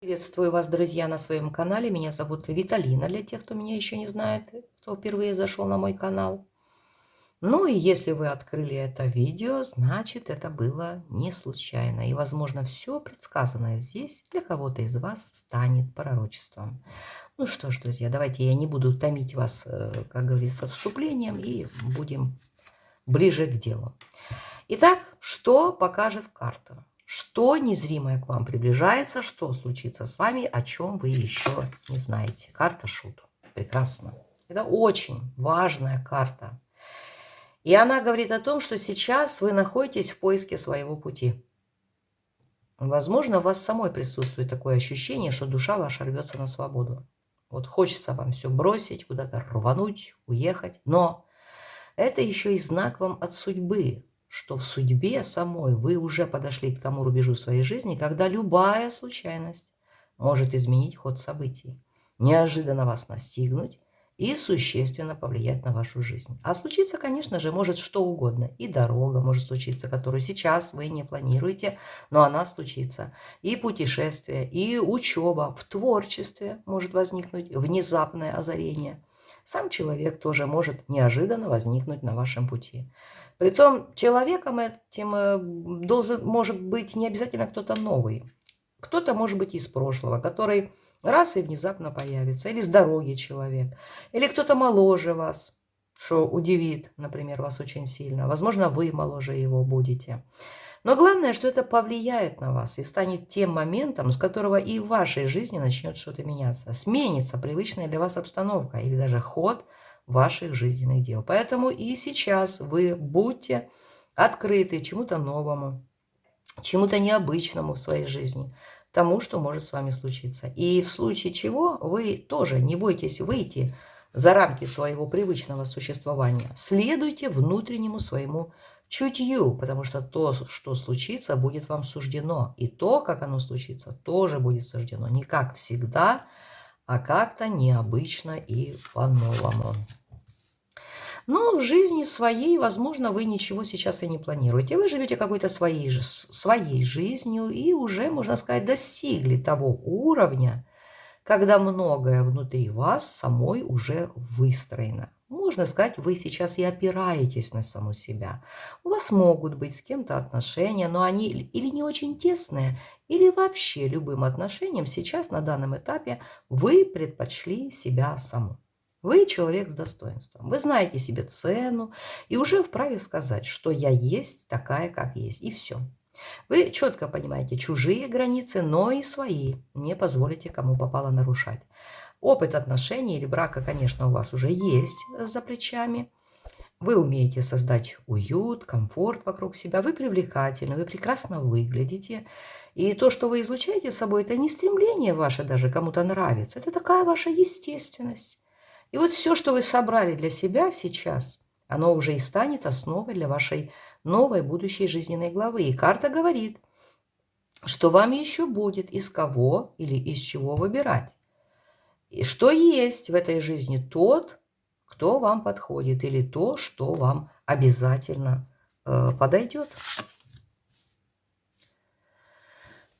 Приветствую вас, друзья, на своем канале. Меня зовут Виталина, для тех, кто меня еще не знает, кто впервые зашел на мой канал. Ну и если вы открыли это видео, значит, это было не случайно. И, возможно, все предсказанное здесь для кого-то из вас станет пророчеством. Ну что ж, друзья, давайте я не буду томить вас, как говорится, вступлением, и будем ближе к делу. Итак, что покажет карта? Что незримое к вам приближается, что случится с вами, о чем вы еще не знаете. Карта Шут. Прекрасно. Это очень важная карта. И она говорит о том, что сейчас вы находитесь в поиске своего пути. Возможно, у вас самой присутствует такое ощущение, что душа ваша рвется на свободу. Вот хочется вам все бросить, куда-то рвануть, уехать. Но это еще и знак вам от судьбы, что в судьбе самой вы уже подошли к тому рубежу своей жизни, когда любая случайность может изменить ход событий, неожиданно вас настигнуть и существенно повлиять на вашу жизнь. А случиться, конечно же, может что угодно. И дорога может случиться, которую сейчас вы не планируете, но она случится. И путешествие, и учеба, в творчестве может возникнуть внезапное озарение. Сам человек тоже может неожиданно возникнуть на вашем пути. Притом человеком этим может быть не обязательно кто-то новый. Кто-то может быть из прошлого, который раз и внезапно появится. Или с дороги человек. Или кто-то моложе вас, что удивит, например, вас очень сильно. Возможно, вы моложе его будете. Но главное, что это повлияет на вас и станет тем моментом, с которого и в вашей жизни начнет что-то меняться. Сменится привычная для вас обстановка или даже ход ваших жизненных дел. Поэтому и сейчас вы будьте открыты чему-то новому, чему-то необычному в своей жизни, тому, что может с вами случиться. И в случае чего вы тоже не бойтесь выйти за рамки своего привычного существования. Следуйте внутреннему своему чутью, потому что то, что случится, будет вам суждено. И то, как оно случится, тоже будет суждено. Не как всегда, а как-то необычно и по-новому. Но в жизни своей, возможно, вы ничего сейчас и не планируете. Вы живете какой-то своей жизнью и уже, можно сказать, достигли того уровня, когда многое внутри вас самой уже выстроено. Можно сказать, вы сейчас и опираетесь на саму себя. У вас могут быть с кем-то отношения, но они или не очень тесные, или вообще любым отношениям сейчас на данном этапе вы предпочли себя саму. Вы человек с достоинством. Вы знаете себе цену и уже вправе сказать, что я есть такая, как есть, и все. Вы четко понимаете чужие границы, но и свои не позволите кому попало нарушать. Опыт отношений или брака, конечно, у вас уже есть за плечами. Вы умеете создать уют, комфорт вокруг себя. Вы привлекательны, вы прекрасно выглядите. И то, что вы излучаете собой, это не стремление ваше даже кому-то нравится. Это такая ваша естественность. И вот все, что вы собрали для себя сейчас, оно уже и станет основой для вашей новой будущей жизненной главы. И карта говорит, что вам еще будет из кого или из чего выбирать. И что есть в этой жизни тот, кто вам подходит, или то, что вам обязательно подойдет.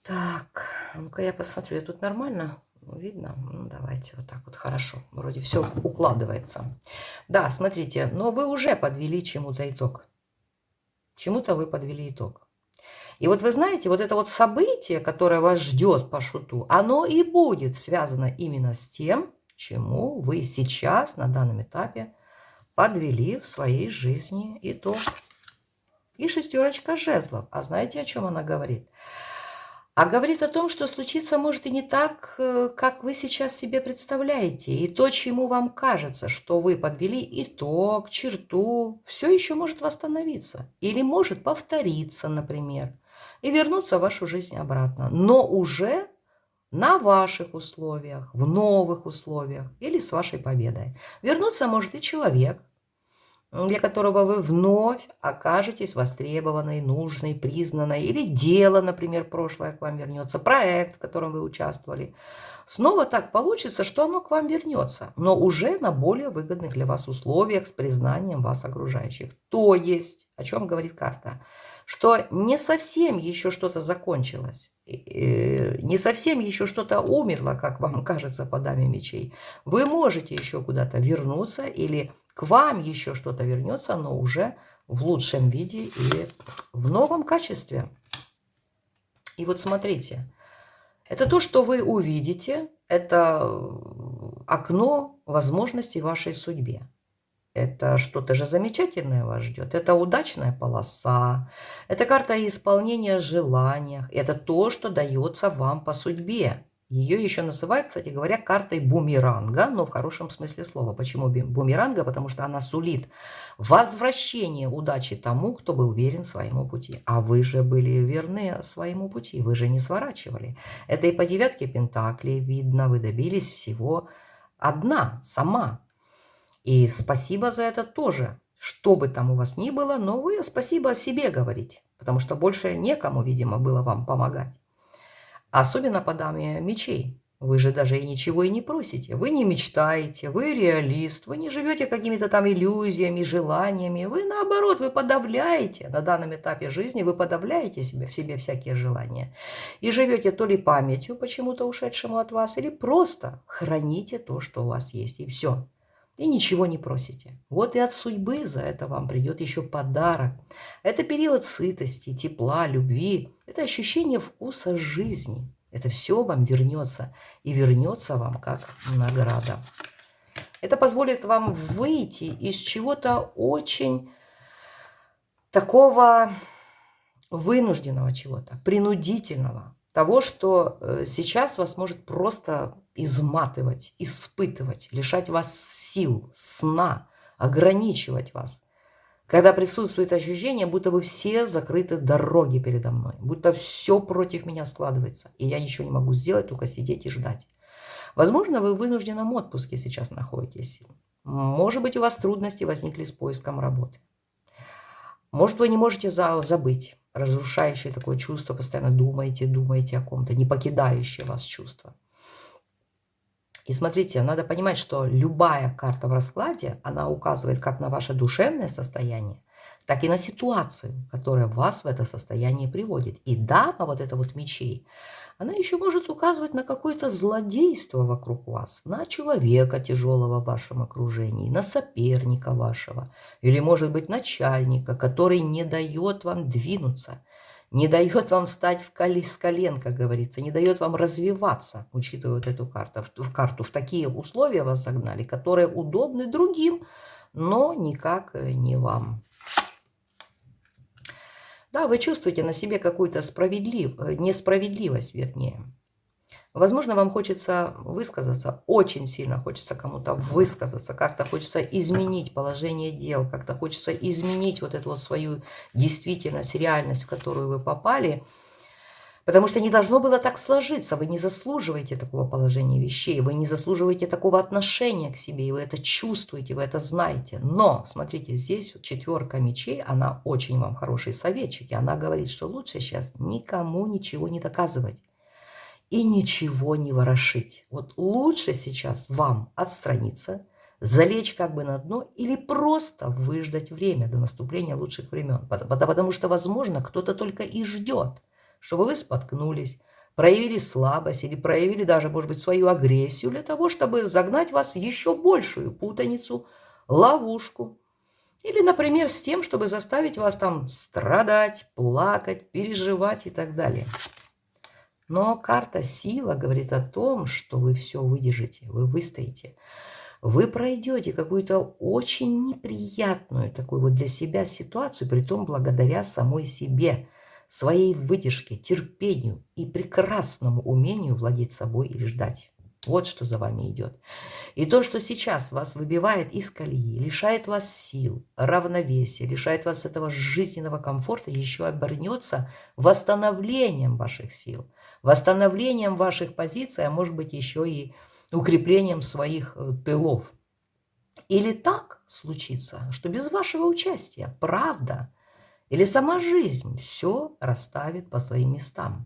Так, ну-ка я посмотрю, тут нормально видно? Ну, давайте вот так вот, хорошо, вроде все укладывается. Да, смотрите, но вы уже подвели чему-то итог. Чему-то вы подвели итог. И вот вы знаете, вот это вот событие, которое вас ждет по шуту, оно и будет связано именно с тем, чему вы сейчас на данном этапе подвели в своей жизни итог. И шестерочка жезлов. А знаете, о чем она говорит? А говорит о том, что случиться может и не так, как вы сейчас себе представляете. И то, чему вам кажется, что вы подвели итог, черту, все еще может восстановиться. Или может повториться, например, и вернуться в вашу жизнь обратно. Но уже на ваших условиях, в новых условиях или с вашей победой. Вернуться может и человек, для которого вы вновь окажетесь востребованной, нужной, признанной, или дело, например, прошлое к вам вернется, проект, в котором вы участвовали. Снова так получится, что оно к вам вернется, но уже на более выгодных для вас условиях с признанием вас окружающих. То есть, о чем говорит карта, что не совсем еще что-то закончилось, не совсем еще что-то умерло, как вам кажется по даме мечей. Вы можете еще куда-то вернуться, или к вам еще что-то вернется, но уже в лучшем виде и в новом качестве. И вот смотрите, это то, что вы увидите, это окно возможностей в вашей судьбе. Это что-то же замечательное вас ждет. Это удачная полоса, это карта исполнения желаний, это то, что дается вам по судьбе. Ее еще называют, кстати говоря, картой бумеранга, но в хорошем смысле слова. Почему бумеранга? Потому что она сулит возвращение удачи тому, кто был верен своему пути. А вы же были верны своему пути, вы же не сворачивали. Это и по девятке пентаклей видно, вы добились всего одна, сама. И спасибо за это тоже. Что бы там у вас ни было, но вы спасибо о себе говорите, потому что больше некому, видимо, было вам помогать. Особенно по даме мечей. Вы же даже и ничего и не просите. Вы не мечтаете, вы реалист, вы не живете какими-то там иллюзиями, желаниями. Вы наоборот, вы подавляете на данном этапе жизни, вы подавляете в себе всякие желания. И живете то ли памятью почему-то ушедшему от вас, или просто храните то, что у вас есть, и все. И ничего не просите. Вот и от судьбы за это вам придет еще подарок. Это период сытости, тепла, любви. Это ощущение вкуса жизни. Это все вам вернется. И вернется вам как награда. Это позволит вам выйти из чего-то очень такого вынужденного чего-то, принудительного. Того, что сейчас вас может просто изматывать, испытывать, лишать вас сил, сна, ограничивать вас. Когда присутствует ощущение, будто бы все закрыты дороги передо мной, будто все против меня складывается, и я ничего не могу сделать, только сидеть и ждать. Возможно, вы в вынужденном отпуске сейчас находитесь. Может быть, у вас трудности возникли с поиском работы. Может, вы не можете забыть разрушающее такое чувство, постоянно думаете о ком-то, не покидающее вас чувство. И смотрите, надо понимать, что любая карта в раскладе, она указывает как на ваше душевное состояние, так и на ситуацию, которая вас в это состояние приводит. И дама, вот это вот мечей, она еще может указывать на какое-то злодейство вокруг вас, на человека тяжелого в вашем окружении, на соперника вашего, или, может быть, начальника, который не дает вам двинуться, не дает вам встать с колен, как говорится, не дает вам развиваться, учитывая вот эту карту. В такие условия вас загнали, которые удобны другим, но никак не вам. Да, вы чувствуете на себе какую-то несправедливость, вернее. Возможно, вам хочется высказаться, очень сильно хочется кому-то высказаться, как-то хочется изменить положение дел, как-то хочется изменить вот эту вот свою действительность, реальность, в которую вы попали, потому что не должно было так сложиться, вы не заслуживаете такого положения вещей, вы не заслуживаете такого отношения к себе, и вы это чувствуете, вы это знаете. Но, смотрите, здесь вот четверка мечей, она очень вам хороший советчик, и она говорит, что лучше сейчас никому ничего не доказывать и ничего не ворошить. Вот лучше сейчас вам отстраниться, залечь как бы на дно или просто выждать время до наступления лучших времен. Потому что, возможно, кто-то только и ждет, чтобы вы споткнулись, проявили слабость или проявили даже, может быть, свою агрессию для того, чтобы загнать вас в еще большую путаницу, ловушку. Или, например, с тем, чтобы заставить вас там страдать, плакать, переживать и так далее. Но карта сила говорит о том, что вы все выдержите, вы выстоите. Вы пройдете какую-то очень неприятную такую вот для себя ситуацию, притом благодаря самой себе, своей выдержке, терпению и прекрасному умению владеть собой и ждать. Вот что за вами идет. И то, что сейчас вас выбивает из колеи, лишает вас сил, равновесия, лишает вас этого жизненного комфорта, еще обернется восстановлением ваших сил, восстановлением ваших позиций, а может быть еще и укреплением своих тылов. Или так случится, что без вашего участия правда или сама жизнь все расставит по своим местам.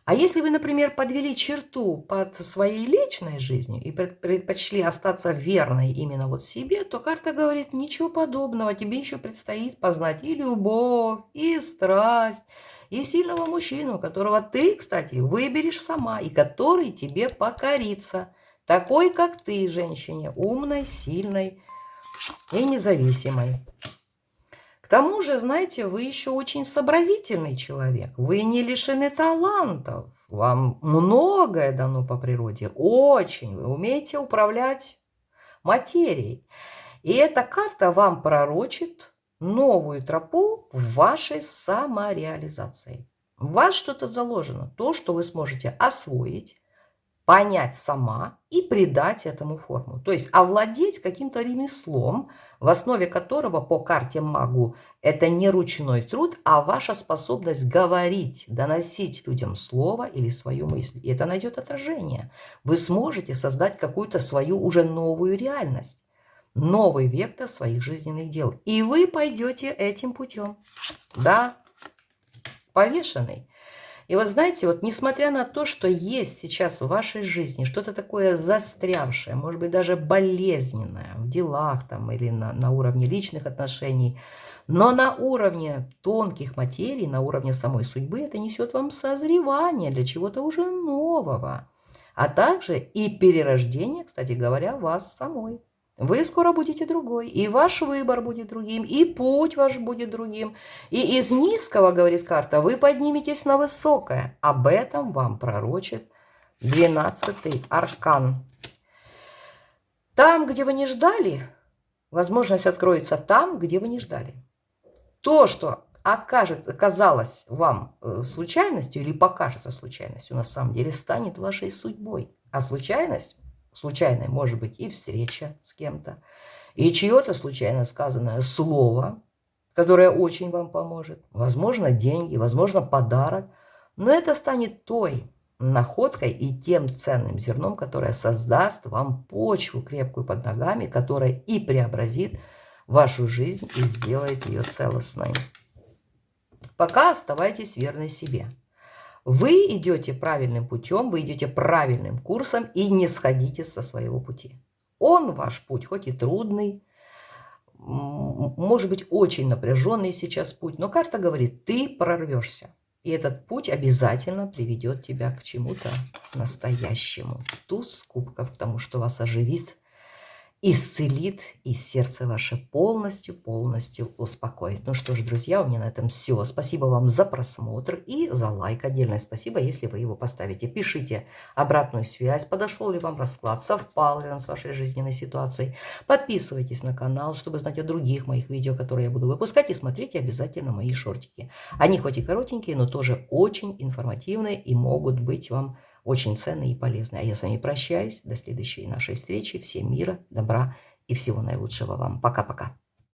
А если вы, например, подвели черту под своей личной жизнью и предпочли остаться верной именно вот себе, то карта говорит, ничего подобного, тебе еще предстоит познать и любовь, и страсть, и сильного мужчину, которого ты, кстати, выберешь сама, и который тебе покорится, такой, как ты, женщине, умной, сильной и независимой. К тому же, знаете, вы еще очень сообразительный человек, вы не лишены талантов, вам многое дано по природе, очень, вы умеете управлять материей. И эта карта вам пророчит новую тропу в вашей самореализации. В вас что-то заложено, то, что вы сможете освоить, понять сама и придать этому форму. То есть овладеть каким-то ремеслом, в основе которого по карте магу это не ручной труд, а ваша способность говорить, доносить людям слово или свою мысль. И это найдет отражение. Вы сможете создать какую-то свою уже новую реальность, новый вектор своих жизненных дел. И вы пойдете этим путем. Да, повешенный. И вот знаете, вот несмотря на то, что есть сейчас в вашей жизни что-то такое застрявшее, может быть, даже болезненное в делах там, или на уровне личных отношений, но на уровне тонких материй, на уровне самой судьбы, это несет вам созревание для чего-то уже нового, а также и перерождение, кстати говоря, вас самой. Вы скоро будете другой, и ваш выбор будет другим, и путь ваш будет другим. И из низкого, говорит карта, вы подниметесь на высокое. Об этом вам пророчит 12-й аркан. Там, где вы не ждали, возможность откроется там, где вы не ждали. То, что оказалось вам случайностью или покажется случайностью, на самом деле станет вашей судьбой. А случайной может быть и встреча с кем-то, и чье-то случайно сказанное слово, которое очень вам поможет. Возможно, деньги, возможно, подарок. Но это станет той находкой и тем ценным зерном, которое создаст вам почву крепкую под ногами, которая и преобразит вашу жизнь и сделает ее целостной. Пока оставайтесь верны себе. Вы идете правильным путем, вы идете правильным курсом и не сходите со своего пути. Он, ваш путь, хоть и трудный, может быть, очень напряженный сейчас путь, но карта говорит, ты прорвешься. И этот путь обязательно приведет тебя к чему-то настоящему. Туз кубков к тому, что вас оживит, исцелит и сердце ваше полностью успокоит. Ну что ж, друзья, у меня на этом все. Спасибо вам за просмотр и за лайк. Отдельное спасибо, если вы его поставите. Пишите обратную связь, подошел ли вам расклад, совпал ли он с вашей жизненной ситуацией. Подписывайтесь на канал, чтобы знать о других моих видео, которые я буду выпускать. И смотрите обязательно мои шортики. Они хоть и коротенькие, но тоже очень информативные и могут быть вам очень ценные и полезные. А я с вами прощаюсь. До следующей нашей встречи. Всем мира, добра и всего наилучшего вам. Пока-пока.